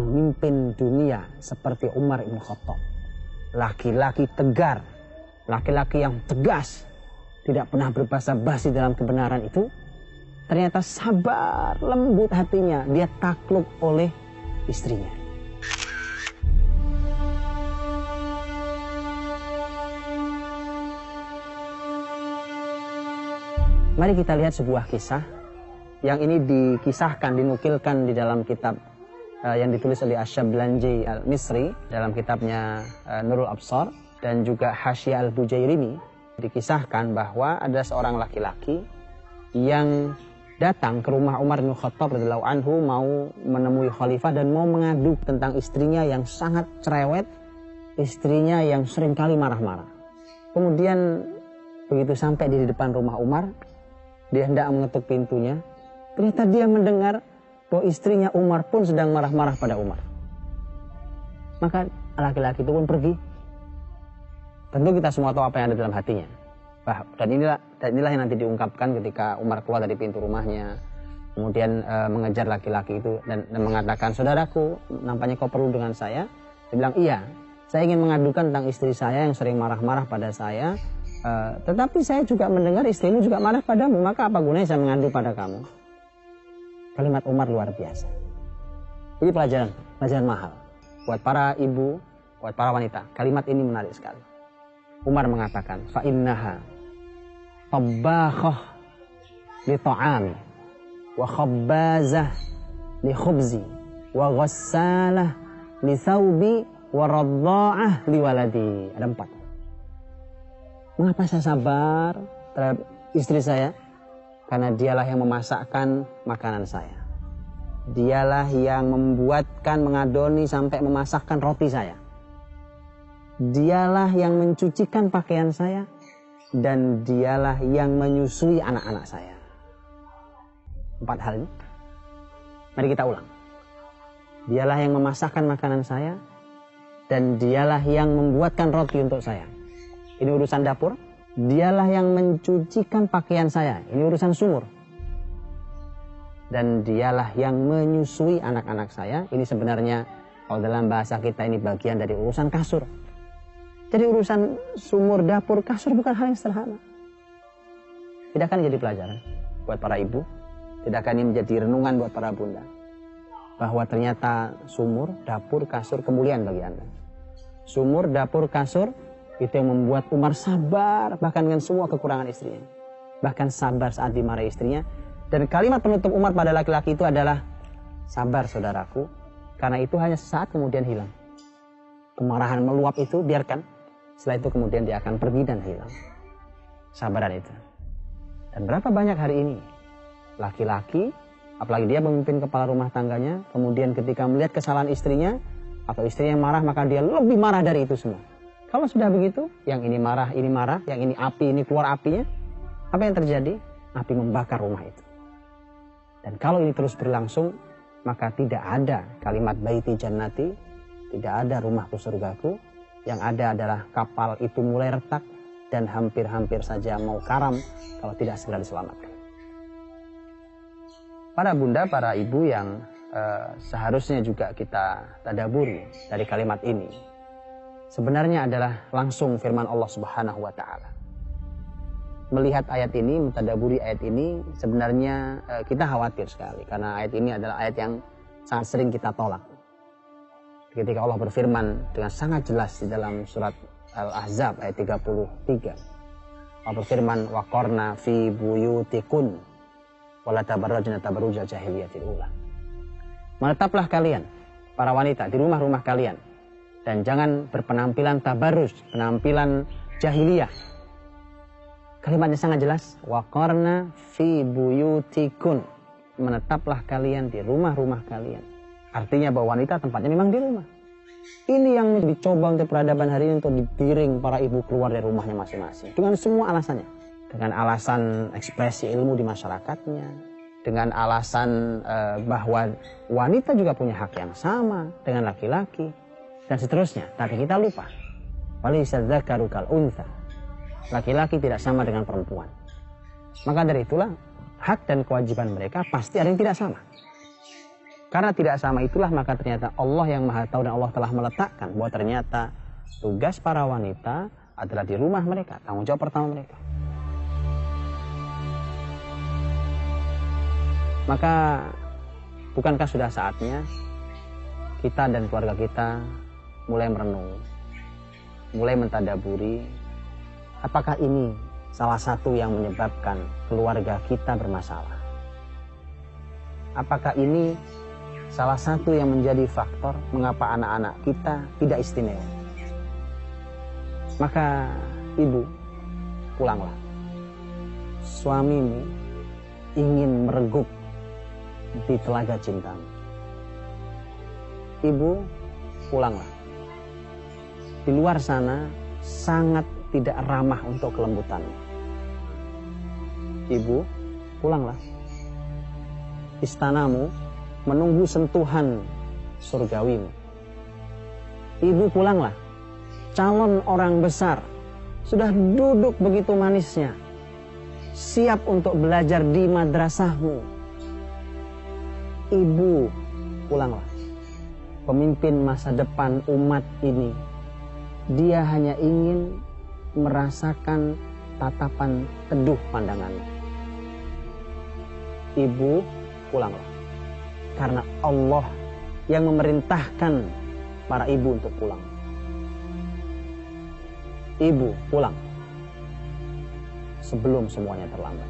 pemimpin dunia seperti Umar bin Khattab. Laki-laki tegar, laki-laki yang tegas, tidak pernah berbasa-basi dalam kebenaran itu, ternyata sabar, lembut hatinya, dia takluk oleh istrinya. Mari kita lihat sebuah kisah yang ini dikisahkan, dinukilkan di dalam kitab yang ditulis oleh Asy-Syablanji Al-Misri dalam kitabnya Nurul Absar, dan juga Hasyiyah Al-Bujairimi. Dikisahkan bahwa ada seorang laki-laki yang datang ke rumah Umar bin Khattab radhiyallahu anhu, mau menemui khalifah dan mau mengadu tentang istrinya yang sangat cerewet, istrinya yang seringkali marah-marah. Kemudian begitu sampai di depan rumah Umar, dia hendak mengetuk pintunya, ternyata dia mendengar bahwa istrinya Umar pun sedang marah-marah pada Umar. Maka laki-laki itu pun pergi. Tentu kita semua tahu apa yang ada dalam hatinya. Dan inilah yang nanti diungkapkan ketika Umar keluar dari pintu rumahnya, kemudian mengejar laki-laki itu dan mengatakan, saudaraku, nampaknya kau perlu dengan saya. Dia bilang, iya, saya ingin mengadukan tentang istri saya yang sering marah-marah pada saya. Tetapi saya juga mendengar istrimu juga marah padamu, maka apa gunanya saya mengadu pada kamu? Kalimat Umar luar biasa. Ini pelajaran mahal buat para ibu, buat para wanita. Kalimat ini menarik sekali. Umar mengatakan, fa innaha tabakhah li ta'ami wa khabbazah li khubzi wa ghassalah li thawbi wa radda'ah li waladi. Ada 4. Mengapa saya sabar terhadap istri saya? Karena dialah yang memasakkan makanan saya. Dialah yang membuatkan, mengadoni sampai memasakkan roti saya. Dialah yang mencucikan pakaian saya. Dan dialah yang menyusui anak-anak saya. 4 hal ini. Mari kita ulang. Dialah yang memasakkan makanan saya. Dan dialah yang membuatkan roti untuk saya. Ini urusan dapur. Dialah yang mencucikan pakaian saya. Ini urusan sumur. Dan dialah yang menyusui anak-anak saya. Ini sebenarnya kalau dalam bahasa kita ini bagian dari urusan kasur. Jadi urusan sumur, dapur, kasur bukan hal yang sederhana. Tidak akan jadi pelajaran buat para ibu. Tidak akan ini menjadi renungan buat para bunda. Bahwa ternyata sumur, dapur, kasur kemuliaan bagi Anda. Sumur, dapur, kasur itu yang membuat Umar sabar bahkan dengan semua kekurangan istrinya. Bahkan sabar saat dimarahi istrinya. Dan kalimat penutup Umar pada laki-laki itu adalah, sabar saudaraku, karena itu hanya sesaat kemudian hilang. Kemarahan meluap itu biarkan, setelah itu kemudian dia akan pergi dan hilang. Sabaran itu. Dan berapa banyak hari ini laki-laki, apalagi dia memimpin kepala rumah tangganya, kemudian ketika melihat kesalahan istrinya atau istrinya yang marah, maka dia lebih marah dari itu semua. Kalau sudah begitu, yang ini marah, yang ini api, ini keluar apinya, apa yang terjadi? Api membakar rumah itu. Dan kalau ini terus berlangsung, maka tidak ada kalimat baiti jannati, tidak ada rumahku surgaku, yang ada adalah kapal itu mulai retak dan hampir-hampir saja mau karam kalau tidak segera diselamatkan. Para bunda, para ibu yang seharusnya juga kita tadaburi dari kalimat ini, sebenarnya adalah langsung firman Allah Subhanahu wa Ta'ala. Melihat ayat ini, mentadaburi ayat ini, sebenarnya kita khawatir sekali karena ayat ini adalah ayat yang sangat sering kita tolak. Ketika Allah berfirman dengan sangat jelas di dalam surat Al-Ahzab ayat 33. Allah berfirman, waqarna fi buyutikun wala tabarrajna tabarrujal jahiliyatil ula. Menetaplah kalian para wanita di rumah-rumah kalian dan jangan berpenampilan tabarruj, penampilan jahiliyah. Kalimatnya sangat jelas, waqarna fi buyutikun. Menetaplah kalian di rumah-rumah kalian. Artinya bahwa wanita tempatnya memang di rumah. Ini yang dicoba untuk peradaban hari ini, untuk digiring para ibu keluar dari rumahnya masing-masing. Dengan semua alasannya. Dengan alasan ekspresi ilmu di masyarakatnya. Dengan alasan bahwa wanita juga punya hak yang sama dengan laki-laki. Dan seterusnya. Tapi kita lupa. Walaysa dzakaru kal untha. Laki-laki tidak sama dengan perempuan. Maka dari itulah hak dan kewajiban mereka pasti ada yang tidak sama. Karena tidak sama itulah maka ternyata Allah yang Maha Tahu dan Allah telah meletakkan bahwa ternyata tugas para wanita adalah di rumah mereka, tanggung jawab pertama mereka. Maka bukankah sudah saatnya kita dan keluarga kita mulai merenung, mulai mentadaburi apakah ini salah satu yang menyebabkan keluarga kita bermasalah? Apakah ini salah satu yang menjadi faktor mengapa anak-anak kita tidak istimewa? Maka ibu, pulanglah. Suamimu ingin meregup di telaga cintamu. Ibu, pulanglah. Di luar sana sangat tidak ramah untuk kelembutanmu. Ibu, pulanglah. Istanamu menunggu sentuhan surgawimu. Ibu, pulanglah. Calon orang besar sudah duduk begitu manisnya, siap untuk belajar di madrasahmu. Ibu, pulanglah. Pemimpin masa depan umat ini, dia hanya ingin merasakan tatapan teduh pandanganmu. Ibu, pulanglah. Karena Allah yang memerintahkan para ibu untuk pulang. Ibu, pulang sebelum semuanya terlambat.